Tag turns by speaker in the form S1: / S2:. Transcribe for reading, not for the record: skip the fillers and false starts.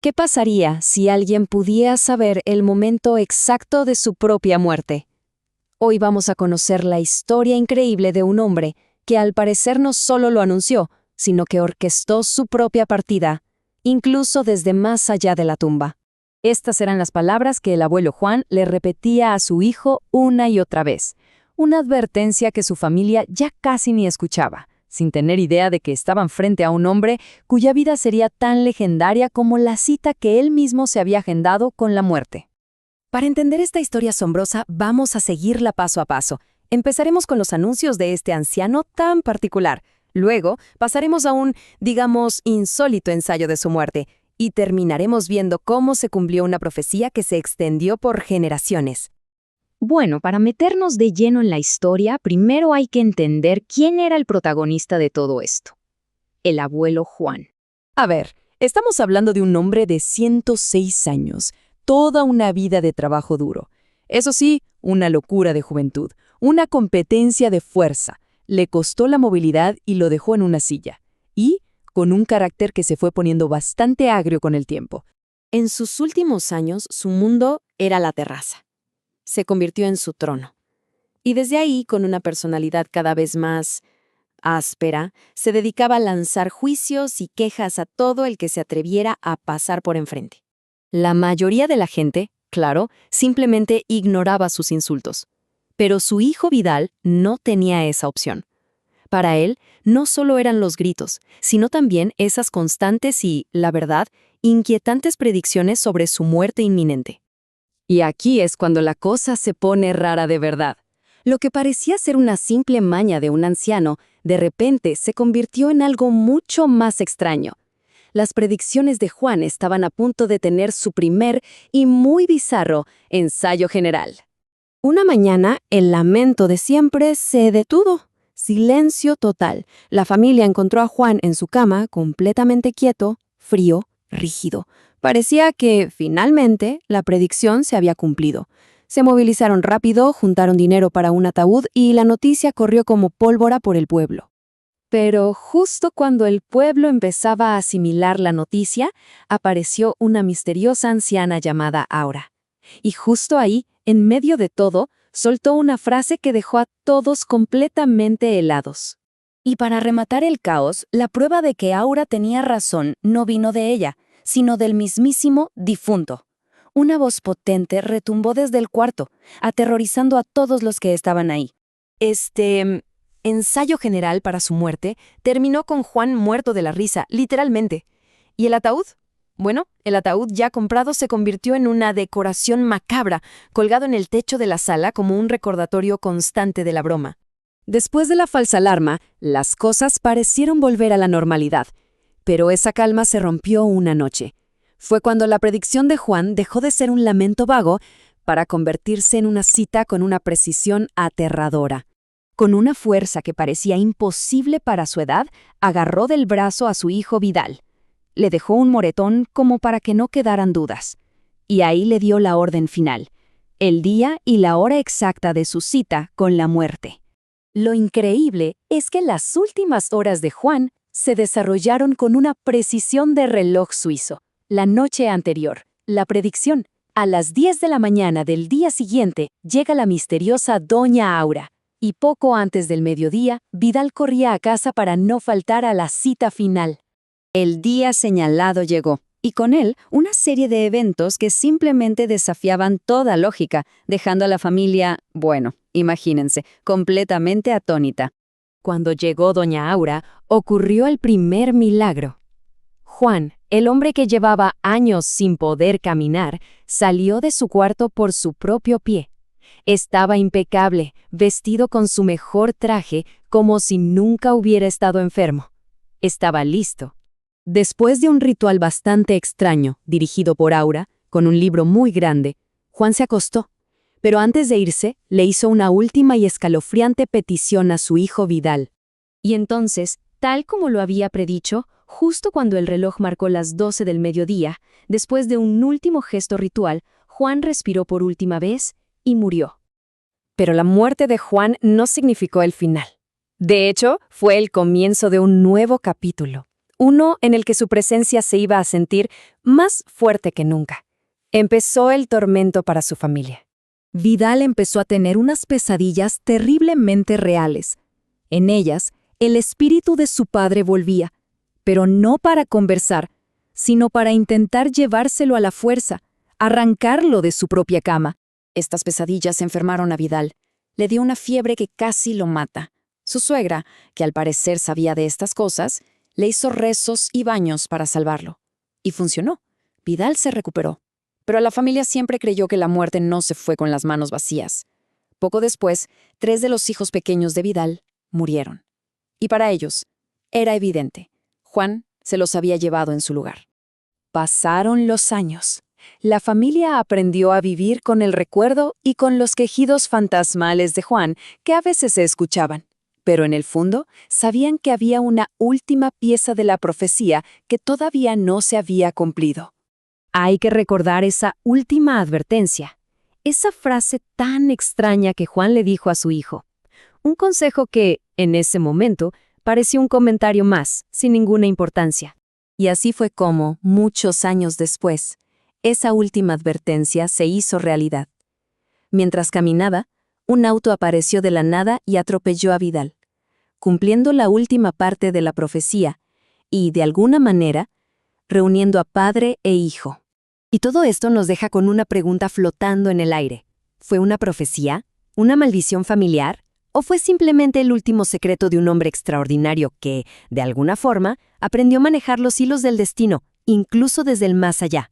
S1: ¿Qué pasaría si alguien pudiera saber el momento exacto de su propia muerte? Hoy vamos a conocer la historia increíble de un hombre que al parecer no solo lo anunció, sino que orquestó su propia partida, incluso desde más allá de la tumba. Estas eran las palabras que el abuelo Juan le repetía a su hijo una y otra vez, una advertencia que su familia ya casi ni escuchaba, sin tener idea de que estaban frente a un hombre cuya vida sería tan legendaria como la cita que él mismo se había agendado con la muerte. Para entender esta historia asombrosa, vamos a seguirla paso a paso. Empezaremos con los anuncios de este anciano tan particular. Luego, pasaremos a un, digamos, insólito ensayo de su muerte. Y terminaremos viendo cómo se cumplió una profecía que se extendió por generaciones. Bueno, para meternos de lleno en la historia, primero hay que entender quién era el protagonista de todo esto. El abuelo Juan.
S2: A ver, estamos hablando de un hombre de 106 años, toda una vida de trabajo duro. Eso sí, una locura de juventud, una competencia de fuerza. Le costó la movilidad y lo dejó en una silla. Y con un carácter que se fue poniendo bastante agrio con el tiempo.
S1: En sus últimos años, su mundo era la terraza. Se convirtió en su trono. Y desde ahí, con una personalidad cada vez más áspera, se dedicaba a lanzar juicios y quejas a todo el que se atreviera a pasar por enfrente. La mayoría de la gente, claro, simplemente ignoraba sus insultos. Pero su hijo Vidal no tenía esa opción. Para él, no solo eran los gritos, sino también esas constantes y, la verdad, inquietantes predicciones sobre su muerte inminente. Y aquí es cuando la cosa se pone rara de verdad. Lo que parecía ser una simple maña de un anciano, de repente se convirtió en algo mucho más extraño. Las predicciones de Juan estaban a punto de tener su primer y muy bizarro ensayo general. Una mañana, el lamento de siempre se detuvo. Silencio total. La familia encontró a Juan en su cama, completamente quieto, frío, rígido. Parecía que, finalmente, la predicción se había cumplido. Se movilizaron rápido, juntaron dinero para un ataúd y la noticia corrió como pólvora por el pueblo. Pero justo cuando el pueblo empezaba a asimilar la noticia, apareció una misteriosa anciana llamada Aura. Y justo ahí, en medio de todo, soltó una frase que dejó a todos completamente helados. Y para rematar el caos, la prueba de que Aura tenía razón no vino de ella, sino del mismísimo difunto. Una voz potente retumbó desde el cuarto, aterrorizando a todos los que estaban ahí. Ensayo general para su muerte terminó con Juan muerto de la risa, literalmente. ¿Y el ataúd? Bueno, el ataúd ya comprado se convirtió en una decoración macabra, colgado en el techo de la sala como un recordatorio constante de la broma. Después de la falsa alarma, las cosas parecieron volver a la normalidad. Pero esa calma se rompió una noche. Fue cuando la predicción de Juan dejó de ser un lamento vago para convertirse en una cita con una precisión aterradora. Con una fuerza que parecía imposible para su edad, agarró del brazo a su hijo Vidal. Le dejó un moretón como para que no quedaran dudas. Y ahí le dio la orden final, el día y la hora exacta de su cita con la muerte. Lo increíble es que las últimas horas de Juan se desarrollaron con una precisión de reloj suizo. La noche anterior, la predicción. A las 10 de la mañana del día siguiente llega la misteriosa Doña Aura. Y poco antes del mediodía, Vidal corría a casa para no faltar a la cita final. El día señalado llegó, y con él una serie de eventos que simplemente desafiaban toda lógica, dejando a la familia, bueno, imagínense, completamente atónita. Cuando llegó Doña Aura, ocurrió el primer milagro. Juan, el hombre que llevaba años sin poder caminar, salió de su cuarto por su propio pie. Estaba impecable, vestido con su mejor traje, como si nunca hubiera estado enfermo. Estaba listo. Después de un ritual bastante extraño, dirigido por Aura, con un libro muy grande, Juan se acostó. Pero antes de irse, le hizo una última y escalofriante petición a su hijo Vidal. Y entonces, tal como lo había predicho, justo cuando el reloj marcó las 12 del mediodía, después de un último gesto ritual, Juan respiró por última vez y murió. Pero la muerte de Juan no significó el final. De hecho, fue el comienzo de un nuevo capítulo. uno en el que su presencia se iba a sentir más fuerte que nunca. Empezó el tormento para su familia.
S2: Vidal empezó a tener unas pesadillas terriblemente reales. En ellas, el espíritu de su padre volvía, pero no para conversar, sino para intentar llevárselo a la fuerza, arrancarlo de su propia cama.
S1: Estas pesadillas enfermaron a Vidal. Le dio una fiebre que casi lo mata. Su suegra, que al parecer sabía de estas cosas, le hizo rezos y baños para salvarlo. Y funcionó. Vidal se recuperó. Pero la familia siempre creyó que la muerte no se fue con las manos vacías. Poco después, 3 de los hijos pequeños de Vidal murieron. Y para ellos, era evidente. Juan se los había llevado en su lugar. Pasaron los años. La familia aprendió a vivir con el recuerdo y con los quejidos fantasmales de Juan, que a veces se escuchaban. Pero en el fondo, sabían que había una última pieza de la profecía que todavía no se había cumplido. Hay que recordar esa última advertencia, esa frase tan extraña que Juan le dijo a su hijo. Un consejo que, en ese momento, pareció un comentario más, sin ninguna importancia. Y así fue como, muchos años después, esa última advertencia se hizo realidad. Mientras caminaba, un auto apareció de la nada y atropelló a Vidal, cumpliendo la última parte de la profecía y, de alguna manera, reuniendo a padre e hijo. Y todo esto nos deja con una pregunta flotando en el aire. ¿Fue una profecía? ¿Una maldición familiar? ¿O fue simplemente el último secreto de un hombre extraordinario que, de alguna forma, aprendió a manejar los hilos del destino, incluso desde el más allá?